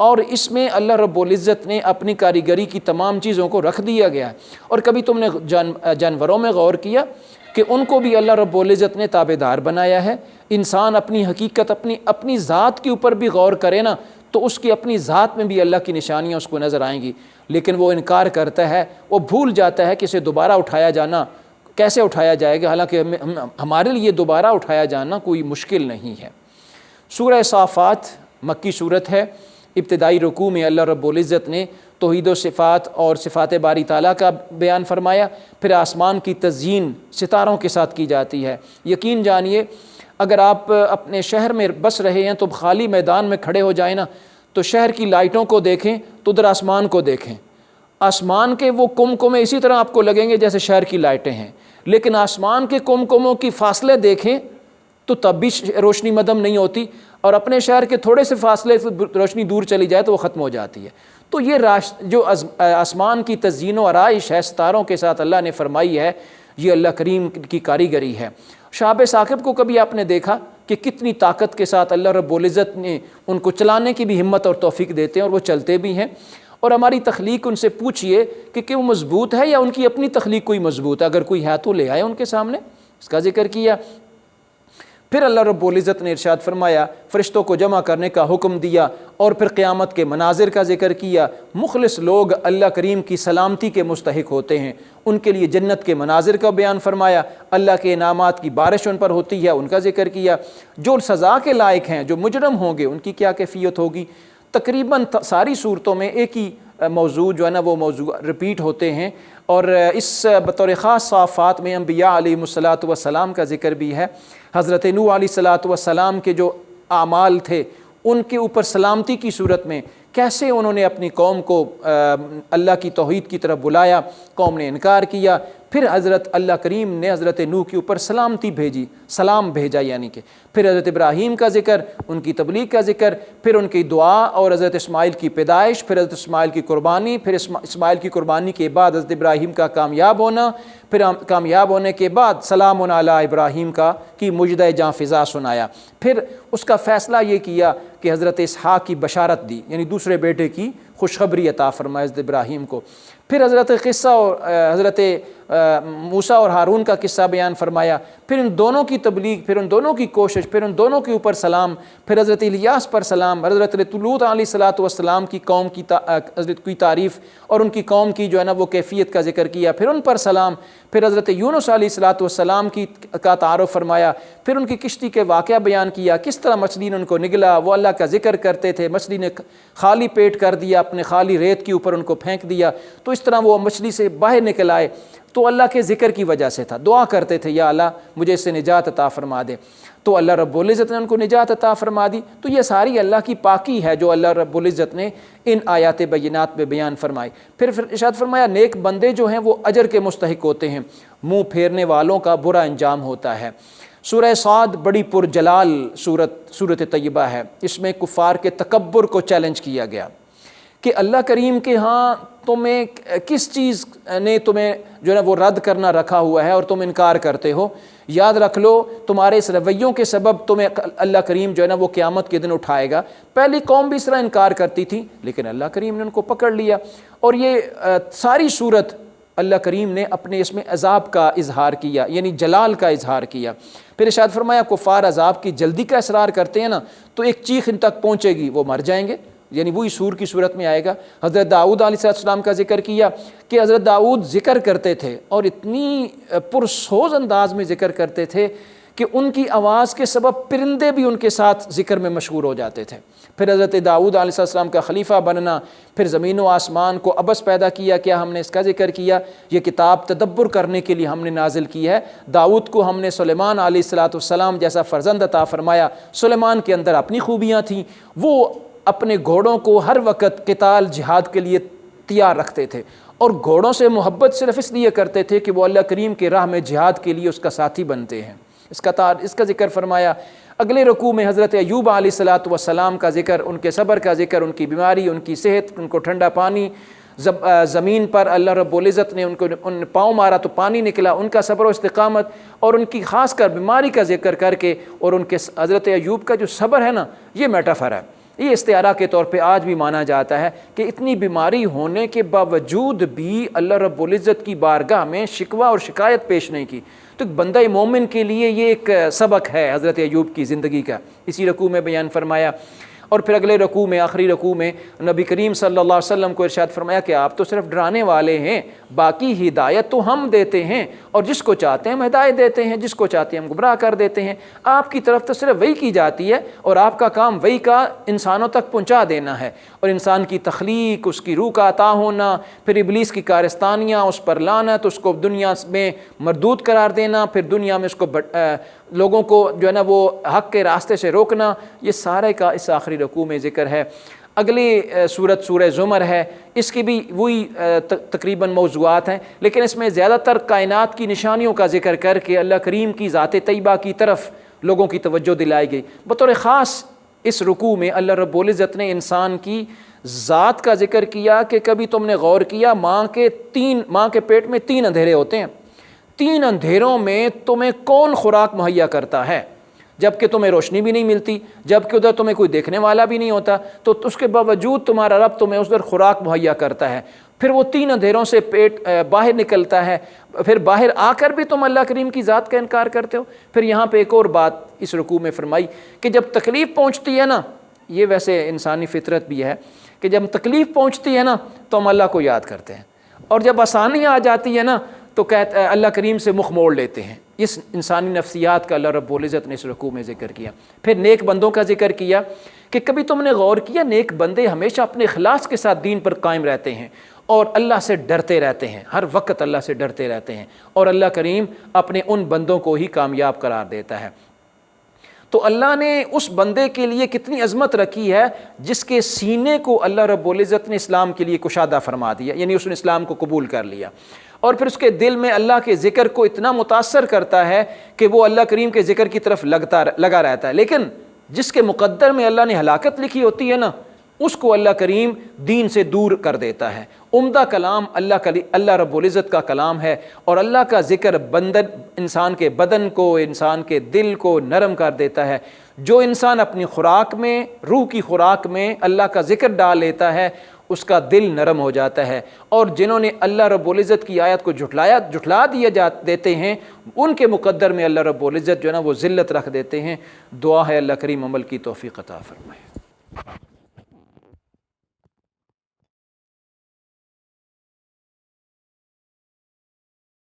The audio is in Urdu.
اور اس میں اللہ رب العزت نے اپنی کاریگری کی تمام چیزوں کو رکھ دیا گیا ہے۔ اور کبھی تم نے جانوروں میں غور کیا کہ ان کو بھی اللہ رب العزت نے تابعدار بنایا ہے؟ انسان اپنی حقیقت اپنی ذات کے اوپر بھی غور کرے نا تو اس کی اپنی ذات میں بھی اللہ کی نشانیاں اس کو نظر آئیں گی، لیکن وہ انکار کرتا ہے، وہ بھول جاتا ہے کہ اسے دوبارہ اٹھایا جانا کیسے اٹھایا جائے گا، حالانکہ ہمارے لیے دوبارہ اٹھایا جانا کوئی مشکل نہیں ہے۔ سورہ صافات مکی صورت ہے۔ ابتدائی رکوع میں اللہ رب العزت نے توحید و صفات اور صفات باری تعالیٰ کا بیان فرمایا، پھر آسمان کی تزئین ستاروں کے ساتھ کی جاتی ہے۔ یقین جانیے اگر آپ اپنے شہر میں بس رہے ہیں تو خالی میدان میں کھڑے ہو جائیں نا تو شہر کی لائٹوں کو دیکھیں تو ادھر آسمان کو دیکھیں، آسمان کے وہ کمکمے اسی طرح آپ کو لگیں گے جیسے شہر کی لائٹیں ہیں، لیکن آسمان کے کمکموں کی فاصلے دیکھیں تو تب بھی روشنی مدم نہیں ہوتی، اور اپنے شہر کے تھوڑے سے فاصلے سے روشنی دور چلی جائے تو وہ ختم ہو جاتی ہے۔ تو یہ جو آسمان کی تزئین و آرائش ہے ستاروں کے ساتھ اللہ نے فرمائی ہے، یہ اللہ کریم کی کاریگری ہے۔ شہاب ثاقب کو کبھی آپ نے دیکھا کہ کتنی طاقت کے ساتھ اللہ رب العزت نے ان کو چلانے کی بھی ہمت اور توفیق دیتے ہیں، اور وہ چلتے بھی ہیں۔ اور ہماری تخلیق ان سے پوچھئے کہ وہ مضبوط ہے یا ان کی اپنی تخلیق کوئی مضبوط ہے، اگر کوئی ہے تو لے آئے ان کے سامنے، اس کا ذکر کیا۔ پھر اللہ رب العزت نے ارشاد فرمایا، فرشتوں کو جمع کرنے کا حکم دیا، اور پھر قیامت کے مناظر کا ذکر کیا۔ مخلص لوگ اللہ کریم کی سلامتی کے مستحق ہوتے ہیں، ان کے لیے جنت کے مناظر کا بیان فرمایا، اللہ کے انعامات کی بارش ان پر ہوتی ہے، ان کا ذکر کیا۔ جو سزا کے لائق ہیں، جو مجرم ہوں گے، ان کی کیا کیفیت ہوگی۔ تقریباً ساری صورتوں میں ایک ہی موضوع جو ہے نا وہ موضوع رپیٹ ہوتے ہیں، اور اس بطور خاص صافات میں انبیاء علیہ الصلاۃ والسلام کا ذکر بھی ہے۔ حضرت نوح علیہ الصلاۃ والسلام کے جو اعمال تھے ان کے اوپر سلامتی کی صورت میں کیسے انہوں نے اپنی قوم کو اللہ کی توحید کی طرف بلایا، قوم نے انکار کیا، پھر حضرت اللہ کریم نے حضرت نوح کے اوپر سلامتی بھیجی، سلام بھیجا، یعنی کہ پھر حضرت ابراہیم کا ذکر، ان کی تبلیغ کا ذکر، پھر ان کی دعا اور حضرت اسماعیل کی پیدائش، پھر حضرت اسماعیل کی قربانی، پھر اسماعیل کی قربانی کے بعد حضرت ابراہیم کا کامیاب ہونا، پھر کامیاب ہونے کے بعد سلام علی ابراہیم کی مجدہ جاں فضا سنایا، پھر اس کا فیصلہ یہ کیا کہ حضرت اسحاق کی بشارت دی، یعنی دوسرے بیٹے کی خوشخبری عطا فرمائی حضرت ابراہیم کو، پھر حضرت قصہ اور حضرت موسیٰ اور ہارون کا قصہ بیان فرمایا، پھر ان دونوں کی تبلیغ، پھر ان دونوں کی کوشش، پھر ان دونوں کے اوپر سلام، پھر حضرت الیاس پر سلام، حضرت لوط علیہ الصلاۃ والسلام کی قوم کی حضرت کی تعریف اور ان کی قوم کی جو ہے نا وہ کیفیت کا ذکر کیا، پھر ان پر سلام، پھر حضرت یونس علیہ الصلاۃ والسلام کا تعارف فرمایا، پھر ان کی کشتی کے واقعہ بیان کیا، کس طرح مچھلی نے ان کو نگلا، وہ اللہ کا ذکر کرتے تھے، مچھلی نے خالی پیٹ کر دیا، اپنے خالی ریت کے اوپر ان کو پھینک دیا، تو اس طرح وہ مچھلی سے باہر نکل آئے، تو اللہ کے ذکر کی وجہ سے تھا، دعا کرتے تھے یا اللہ مجھے اس سے نجات عطا فرما دے، تو اللہ رب العزت نے ان کو نجات عطا فرما دی۔ تو یہ ساری اللہ کی پاکی ہے جو اللہ رب العزت نے ان آیات بینات میں بیان فرمائی۔ پھر ارشاد فرمایا نیک بندے جو ہیں وہ اجر کے مستحق ہوتے ہیں، منہ پھیرنے والوں کا برا انجام ہوتا ہے۔ سورہ صاد بڑی پرجلال سورت طیبہ ہے، اس میں کفار کے تکبر کو چیلنج کیا گیا کہ اللہ کریم کے ہاں تمہیں کس چیز نے تمہیں جو ہے نا وہ رد کرنا رکھا ہوا ہے اور تم انکار کرتے ہو، یاد رکھ لو تمہارے اس رویوں کے سبب تمہیں اللہ کریم جو ہے نا وہ قیامت کے دن اٹھائے گا۔ پہلی قوم بھی اس طرح انکار کرتی تھی لیکن اللہ کریم نے ان کو پکڑ لیا، اور یہ ساری صورت اللہ کریم نے اپنے اس میں عذاب کا اظہار کیا، یعنی جلال کا اظہار کیا۔ پھر ارشاد فرمایا کفار عذاب کی جلدی کا اصرار کرتے ہیں نا تو ایک چیخ ان تک پہنچے گی، وہ مر جائیں گے، یعنی وہی سور کی صورت میں آئے گا۔ حضرت داؤد علیہ السلام کا ذکر کیا کہ حضرت داؤد ذکر کرتے تھے اور اتنی پرسوز انداز میں ذکر کرتے تھے کہ ان کی آواز کے سبب پرندے بھی ان کے ساتھ ذکر میں مشغول ہو جاتے تھے۔ پھر حضرت داؤد علیہ السلام کا خلیفہ بننا، پھر زمین و آسمان کو عبث پیدا کیا، کیا ہم نے اس کا ذکر کیا، یہ کتاب تدبر کرنے کے لیے ہم نے نازل کی ہے۔ داؤد کو ہم نے سلیمان علیہ السلام جیسا فرزند عطا فرمایا۔ سلیمان کے اندر اپنی خوبیاں تھیں، وہ اپنے گھوڑوں کو ہر وقت قتال جہاد کے لیے تیار رکھتے تھے، اور گھوڑوں سے محبت صرف اس لیے کرتے تھے کہ وہ اللہ کریم کے راہ میں جہاد کے لیے اس کا ساتھی بنتے ہیں۔ اس کا ذکر فرمایا۔ اگلے رکوع میں حضرت ایوب علیہ السلام کا ذکر، ان کے صبر کا ذکر، ان کی بیماری، ان کی صحت، ان کو ٹھنڈا پانی، زمین پر اللہ رب العزت نے ان پاؤں مارا تو پانی نکلا، ان کا صبر و استقامت، اور ان کی خاص کر بیماری کا ذکر کر کے، اور ان کے حضرت ایوب کا جو صبر ہے نا یہ میٹافر ہے، یہ استعارہ کے طور پہ آج بھی مانا جاتا ہے کہ اتنی بیماری ہونے کے باوجود بھی اللہ رب العزت کی بارگاہ میں شکوہ اور شکایت پیش نہیں کی۔ تو بندہ مومن کے لیے یہ ایک سبق ہے حضرت ایوب کی زندگی کا، اسی رکوع میں بیان فرمایا۔ اور پھر اگلے رکوع میں، آخری رکوع میں نبی کریم صلی اللہ علیہ وسلم کو ارشاد فرمایا کہ آپ تو صرف ڈرانے والے ہیں، باقی ہدایت تو ہم دیتے ہیں، اور جس کو چاہتے ہیں ہم ہدایت دیتے ہیں، جس کو چاہتے ہیں ہم گمراہ کر دیتے ہیں۔ آپ کی طرف تو صرف وحی کی جاتی ہے، اور آپ کا کام وحی کا انسانوں تک پہنچا دینا ہے، اور انسان کی تخلیق، اس کی روح کا عطا ہونا، پھر ابلیس کی کارستانیاں، اس پر لعنت، اس کو دنیا میں مردود قرار دینا، پھر دنیا میں اس کو لوگوں کو جو ہے نا وہ حق کے راستے سے روکنا، یہ سارے کا اس آخری رکوع میں ذکر ہے۔ اگلی سورت سورہ زمر ہے، اس کی بھی وہی تقریباً موضوعات ہیں، لیکن اس میں زیادہ تر کائنات کی نشانیوں کا ذکر کر کے اللہ کریم کی ذات طیبہ کی طرف لوگوں کی توجہ دلائی گئی۔ بطور خاص اس رکوع میں اللہ رب العزت نے انسان کی ذات کا ذکر کیا کہ کبھی تم نے غور کیا ماں کے پیٹ میں 3 اندھیرے ہوتے ہیں، 3 اندھیروں میں تمہیں کون خوراک مہیا کرتا ہے، جب کہ تمہیں روشنی بھی نہیں ملتی، جب کہ ادھر تمہیں کوئی دیکھنے والا بھی نہیں ہوتا، تو اس کے باوجود تمہارا رب تمہیں ادھر خوراک مہیا کرتا ہے۔ پھر وہ 3 اندھیروں سے پیٹ باہر نکلتا ہے، پھر باہر آ کر بھی تم اللہ کریم کی ذات کا انکار کرتے ہو۔ پھر یہاں پہ ایک اور بات اس رکوع میں فرمائی کہ جب تکلیف پہنچتی ہے نا، یہ ویسے انسانی فطرت بھی ہے کہ جب تکلیف پہنچتی ہے نا تو ہم اللہ کو یاد کرتے ہیں، اور جب آسانی آ جاتی ہے نا تو اللہ کریم سے مخ موڑ لیتے ہیں۔ اس انسانی نفسیات کا اللہ رب العزت نے اس رکوع میں ذکر کیا۔ پھر نیک بندوں کا ذکر کیا کہ کبھی تم نے غور کیا نیک بندے ہمیشہ اپنے اخلاص کے ساتھ دین پر قائم رہتے ہیں اور اللہ سے ڈرتے رہتے ہیں، ہر وقت اللہ سے ڈرتے رہتے ہیں، اور اللہ کریم اپنے ان بندوں کو ہی کامیاب قرار دیتا ہے۔ تو اللہ نے اس بندے کے لیے کتنی عظمت رکھی ہے جس کے سینے کو اللہ رب العزت نے اسلام کے لیے کشادہ فرما دیا، یعنی اس نے اسلام کو قبول کر لیا، اور پھر اس کے دل میں اللہ کے ذکر کو اتنا متاثر کرتا ہے کہ وہ اللہ کریم کے ذکر کی طرف لگا رہتا ہے۔ لیکن جس کے مقدر میں اللہ نے ہلاکت لکھی ہوتی ہے نا، اس کو اللہ کریم دین سے دور کر دیتا ہے۔ عمدہ کلام اللہ رب العزت کا کلام ہے، اور اللہ کا ذکر انسان کے بدن کو، انسان کے دل کو نرم کر دیتا ہے۔ جو انسان اپنی خوراک میں، روح کی خوراک میں اللہ کا ذکر ڈال لیتا ہے، اس کا دل نرم ہو جاتا ہے، اور جنہوں نے اللہ رب العزت کی آیت کو جھٹلا دیتے ہیں، ان کے مقدر میں اللہ رب العزت جو ہے نا وہ ذلت رکھ دیتے ہیں۔ دعا ہے اللہ کریم عمل کی توفیق عطا فرمائے۔